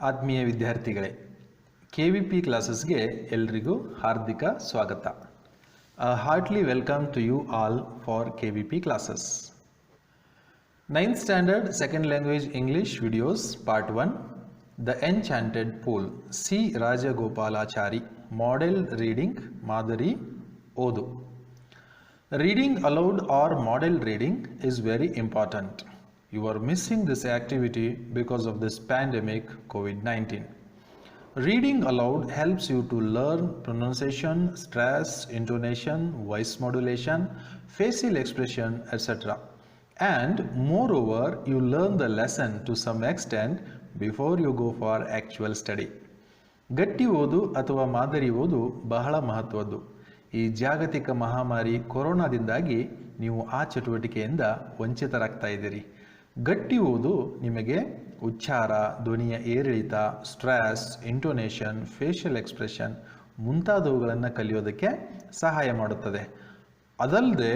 ಆತ್ಮೀಯ ವಿದ್ಯಾರ್ಥಿಗಳೇ, KVP ಕ್ಲಾಸಸ್ಗೆ ಎಲ್ರಿಗೂ ಹಾರ್ದಿಕ ಸ್ವಾಗತ. Heartily welcome to you all for KVP classes. 9th Standard Second Language English Videos Part 1, The Enchanted Pool, C. Rajagopalachari, Model Reading, Madari, Odu. Reading aloud or model reading is very important. You are missing this activity because of this pandemic COVID-19. Reading aloud helps you to learn pronunciation, stress, intonation, voice modulation, facial expression, etc. And moreover, you learn the lesson to some extent before you go for actual study. ಗಟ್ಟಿ ಓದು ಅಥವಾ ಮಾದರಿ ಓದು ಬಹಳ ಮಹತ್ವದ್ದು. ಈ ಜಾಗತಿಕ ಮಹಾಮಾರಿ ಕೊರೋನಾದಿಂದಾಗಿ ನೀವು ಆ ಚಟುವಟಿಕೆಯಿಂದ ವಂಚಿತರಾಗ್ತಾ ಇದ್ದೀರಿ. ಗಟ್ಟಿ ಓದು ನಿಮಗೆ ಉಚ್ಚಾರ, ಧ್ವನಿಯ ಏರಿಳಿತ, ಸ್ಟ್ರೆಸ್, ಇಂಟೋನೇಷನ್, ಫೇಶಿಯಲ್ ಎಕ್ಸ್ಪ್ರೆಷನ್ ಮುಂತಾದವುಗಳನ್ನು ಕಲಿಯೋದಕ್ಕೆ ಸಹಾಯ ಮಾಡುತ್ತದೆ. ಅದಲ್ಲದೆ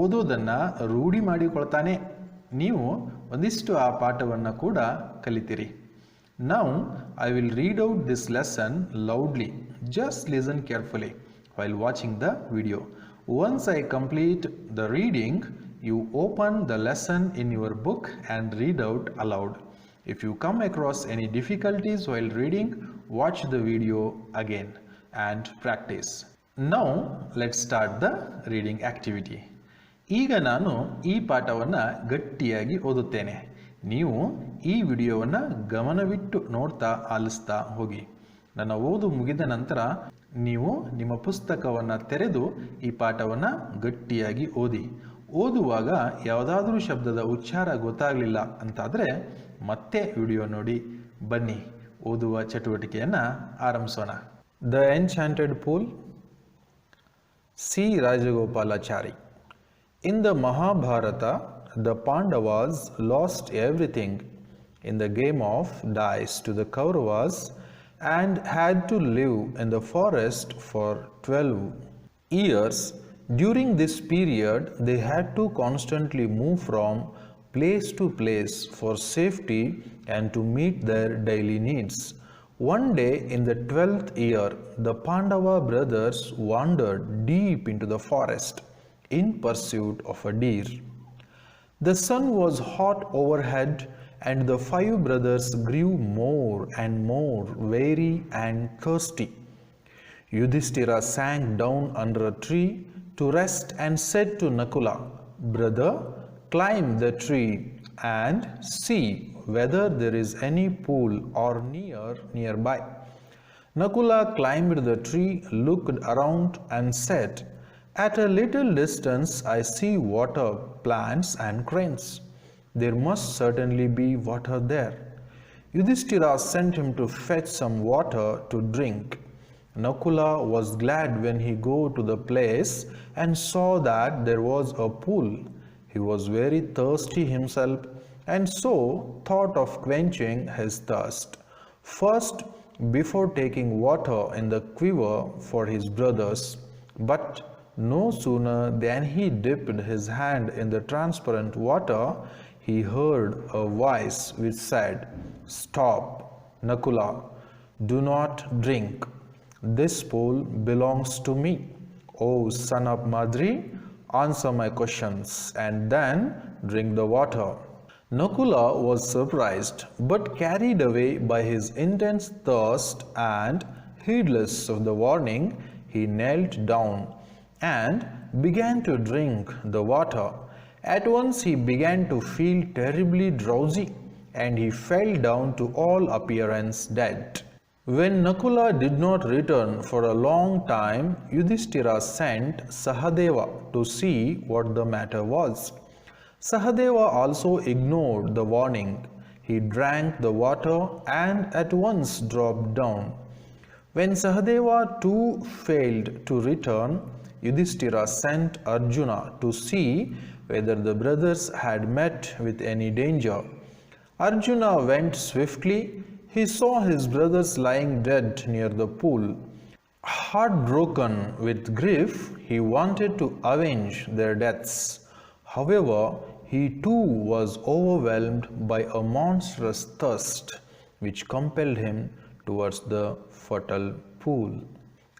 ಓದೋದನ್ನು ರೂಢಿ ಮಾಡಿಕೊಳ್ತಾನೆ ನೀವು ಒಂದಿಷ್ಟು ಆ ಪಾಠವನ್ನು ಕೂಡ ಕಲಿತೀರಿ. Now I will read out this lesson loudly. Just listen carefully while watching the video. Once I complete the reading, you open the lesson in your book and read out aloud. If you come across any difficulties while reading, watch the video again and practice. Now let's start the reading activity. ಈಗ ನಾನು ಈ ಪಾಠವನ್ನು ಗಟ್ಟಿಯಾಗಿ ಓದುತ್ತೇನೆ. ನೀವು ಈ ವಿಡಿಯೋವನ್ನು ಗಮನವಿಟ್ಟು ನೋಡ್ತಾ ಆಲಿಸ್ತಾ ಹೋಗಿ. ನನ್ನ ಓದು ಮುಗಿದ ನಂತರ ನೀವು ನಿಮ್ಮ ಪುಸ್ತಕವನ್ನು ತೆರೆದು ಈ ಪಾಠವನ್ನು ಗಟ್ಟಿಯಾಗಿ ಓದಿ. ಓದುವಾಗ ಯಾವುದಾದ್ರೂ ಶಬ್ದದ ಉಚ್ಚಾರ ಗೊತ್ತಾಗಲಿಲ್ಲ ಅಂತಾದರೆ ಮತ್ತೆ ವಿಡಿಯೋ ನೋಡಿ. ಬನ್ನಿ ಓದುವ ಚಟುವಟಿಕೆಯನ್ನು ಆರಂಭಿಸೋಣ. The enchanted pool, C Rajagopalachari. In the Mahabharata, the Pandavas lost everything in the game of dice to the Kauravas and had to live in the forest for 12 years. During this period, they had to constantly move from place to place for safety and to meet their daily needs. One day in the 12th year, the Pandava brothers wandered deep into the forest in pursuit of a deer. The sun was hot overhead and the 5 brothers grew more and more weary and thirsty. Yudhishthira sank down under a tree to rest and said to Nakula, "Brother, climb the tree and see whether there is any pool or nearby." Nakula climbed the tree, looked around and said, "At a little distance I see water, plants and cranes. There must certainly be water there." Yudhishthira sent him to fetch some water to drink. Nakula was glad when he go to the place and saw that there was a pool. He was very thirsty himself and so thought of quenching his thirst. First, before taking water in the quiver for his brothers, but no sooner than he dipped his hand in the transparent water, he heard a voice which said, "Stop, Nakula, do not drink. This pool belongs to me. O son of Madri, answer my questions and then drink the water." Nakula was surprised but carried away by his intense thirst, and heedless of the warning, he knelt down and began to drink the water. At once he began to feel terribly drowsy and he fell down to all appearance dead. When Nakula did not return for a long time, Yudhishthira sent Sahadeva to see what the matter was. Sahadeva also ignored the warning. He drank the water and at once dropped down. When Sahadeva too failed to return, Yudhishthira sent Arjuna to see whether the brothers had met with any danger. Arjuna went swiftly. He saw his brothers lying dead near the pool. Heartbroken with grief, he wanted to avenge their deaths. However, he too was overwhelmed by a monstrous thirst which compelled him towards the fertile pool.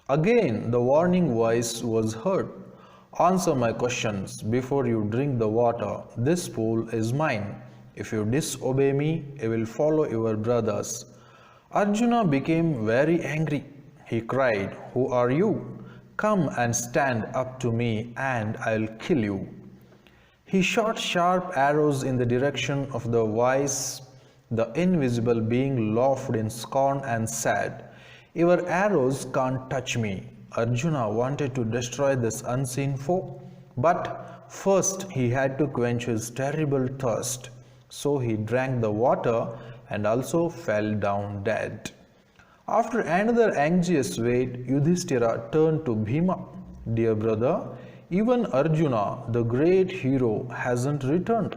Again, the warning voice was heard. Answer my questions before you drink the water. This pool is mine. If you disobey me, I will follow your brothers. Arjuna became very angry. He cried, "Who are you? Come and stand up to me, and I'll kill you." He shot sharp arrows in the direction of the wise. The invisible being laughed in scorn and said, "Your arrows can't touch me." Arjuna wanted to destroy this unseen foe, but first he had to quench his terrible thirst. So he drank the water and also fell down dead. After another anxious wait, Yudhishthira turned to Bhima. "Dear brother, even Arjuna, the great hero, hasn't returned.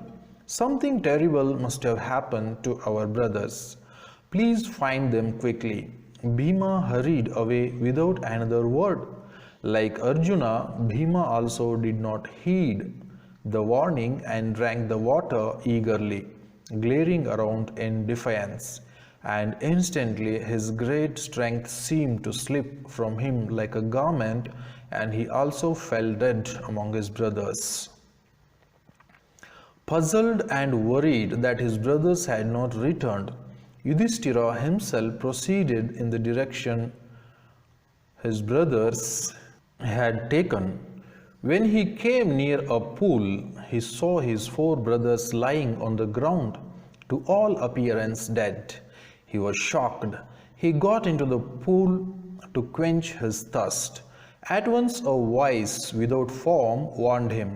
Something terrible must have happened to our brothers. Please find them quickly." Bhima hurried away without another word. Like Arjuna, Bhima also did not heed the warning and drank the water eagerly, glaring around in defiance. And instantly his great strength seemed to slip from him like a garment, and he also fell dead among his brothers. Puzzled and worried that his brothers had not returned, Yudhishthira himself proceeded in the direction his brothers had taken. When he came near a pool, he saw his 4 brothers lying on the ground, to all appearance dead. He was shocked. He got into the pool to quench his thirst. At once a voice without form warned him,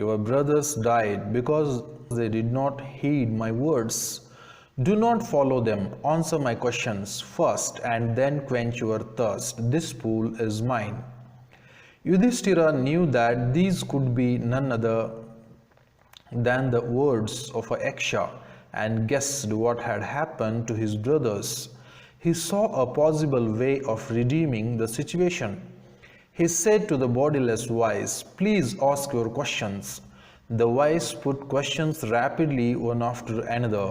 "Your brothers died because they did not heed my words. Do not follow them. Answer my questions first and then quench your thirst. This pool is mine." Yudhishthira knew that these could be none other than the words of a Yaksha, and guessed what had happened to his brothers. He saw a possible way of redeeming the situation. He said to the bodiless wise, "Please ask your questions." The wise put questions rapidly one after another.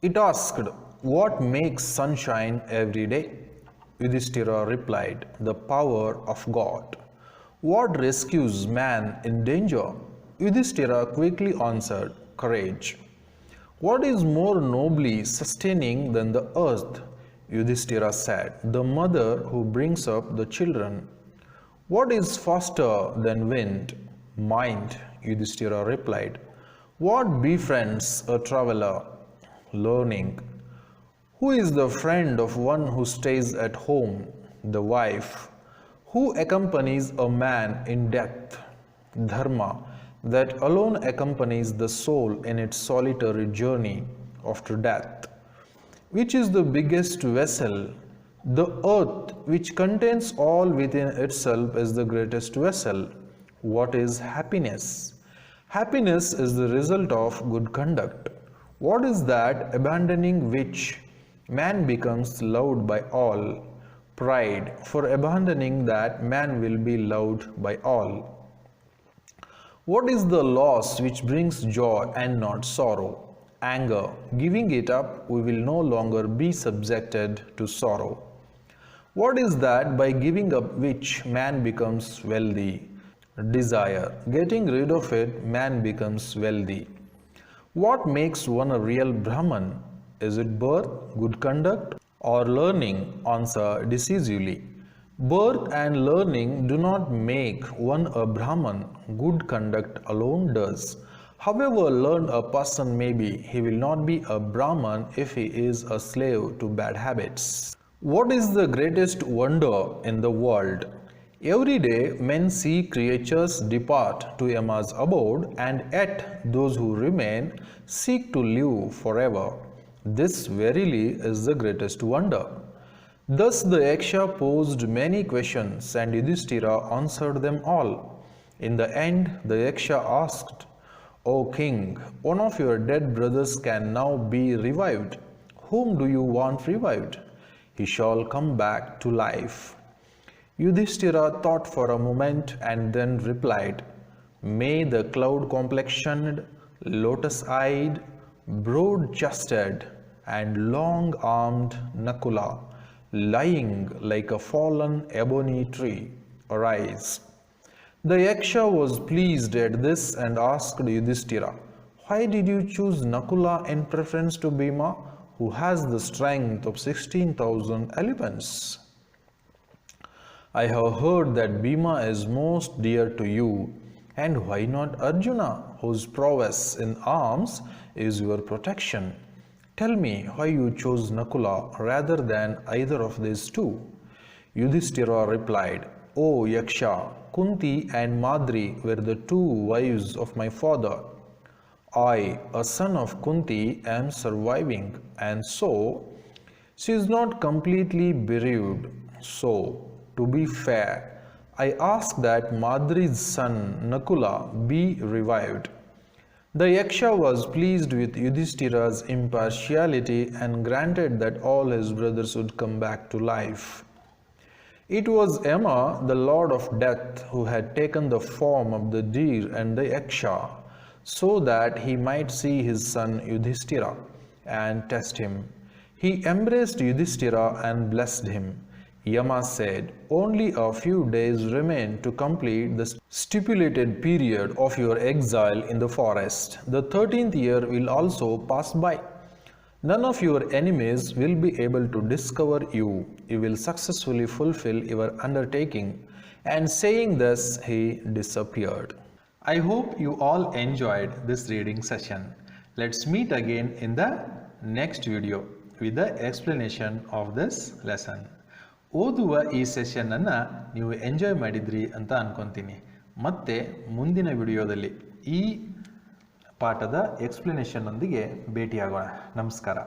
It asked, "What makes sunshine every day?" Yudhishthira replied, "The power of God." "What rescues man in danger?" Yudhishthira quickly answered, "Courage." "What is more nobly sustaining than the earth?" Yudhishthira said, "The mother who brings up the children." "What is faster than wind?" "Mind," Yudhishthira replied. "What befriends a traveler?" "Learning." "Who is the friend of one who stays at home?" "The wife." "Who accompanies a man in death?" "Dharma. That alone accompanies the soul in its solitary journey after death." "Which is the biggest vessel?" "The earth, which contains all within itself, is the greatest vessel." "What is happiness?" "Happiness is the result of good conduct." "What is that abandoning which man becomes loved by all?" "Pride. For abandoning that, man will be loved by all." "What is the loss which brings joy and not sorrow?" "Anger. Giving it up, we will no longer be subjected to sorrow." "What is that by giving up which man becomes wealthy?" "Desire. Getting rid of it, man becomes wealthy." "What makes one a real Brahman? Is it birth, good conduct, or learning?" Answer decisively. "Birth and learning do not make one a Brahman. Good conduct alone does. However learned a person may be, he will not be a Brahman if he is a slave to bad habits." What is the greatest wonder in the world? Every day men see creatures depart to Yama's abode, and yet those who remain seek to live forever. This verily is the greatest wonder. Thus the Yaksha posed many questions, and Yudhishthira answered them all. In the end, the Yaksha asked, "O king, one of your dead brothers can now be revived. Whom do you want revived?" "He shall come back to life." Yudhishthira thought for a moment and then replied, "May the cloud-complexioned, lotus-eyed, broad-chested, and long-armed Nakula, lying like a fallen ebony tree, arise. The Yaksha was pleased at this and asked Yudhishthira, "Why did you choose Nakula in preference to Bhima, who has the strength of 16,000 elephants? I have heard that Bhima is most dear to you, and why not Arjuna, whose prowess in arms is your protection? Tell me why you chose Nakula rather than either of these two." Yudhishthira replied, "O Yaksha, Kunti and Madri were the two wives of my father. I, a son of Kunti, am surviving, and so she is not completely bereaved. So, to be fair, I ask that Madri's son Nakula be revived." The Yaksha was pleased with Yudhishthira's impartiality and granted that all his brothers would come back to life. It was Yama, the Lord of Death, who had taken the form of the deer and the Yaksha, so that he might see his son Yudhishthira and test him. He embraced Yudhishthira and blessed him. Yama said, "Only a few days remain to complete the stipulated period of your exile in the forest. The 13th year will also pass by. None of your enemies will be able to discover you. You will successfully fulfill your undertaking." And saying this, he disappeared. I hope you all enjoyed this reading session. Let's meet again in the next video with the explanation of this lesson. ಓದುವ ಈ session ಅನ್ನು ನೀವು enjoy ಮಾಡಿದ್ರಿ ಅಂತ ಅನ್ಕೊಂತೀನಿ. ಮತ್ತೆ ಮುಂದಿನ ವಿಡಿಯೋದಲ್ಲಿ ಈ ಪಾಠದ ಎಕ್ಸ್ಪ್ಲನೇಷನ್ ಒಂದಿಗೆ ಭೇಟಿಯಾಗೋಣ. ನಮಸ್ಕಾರ.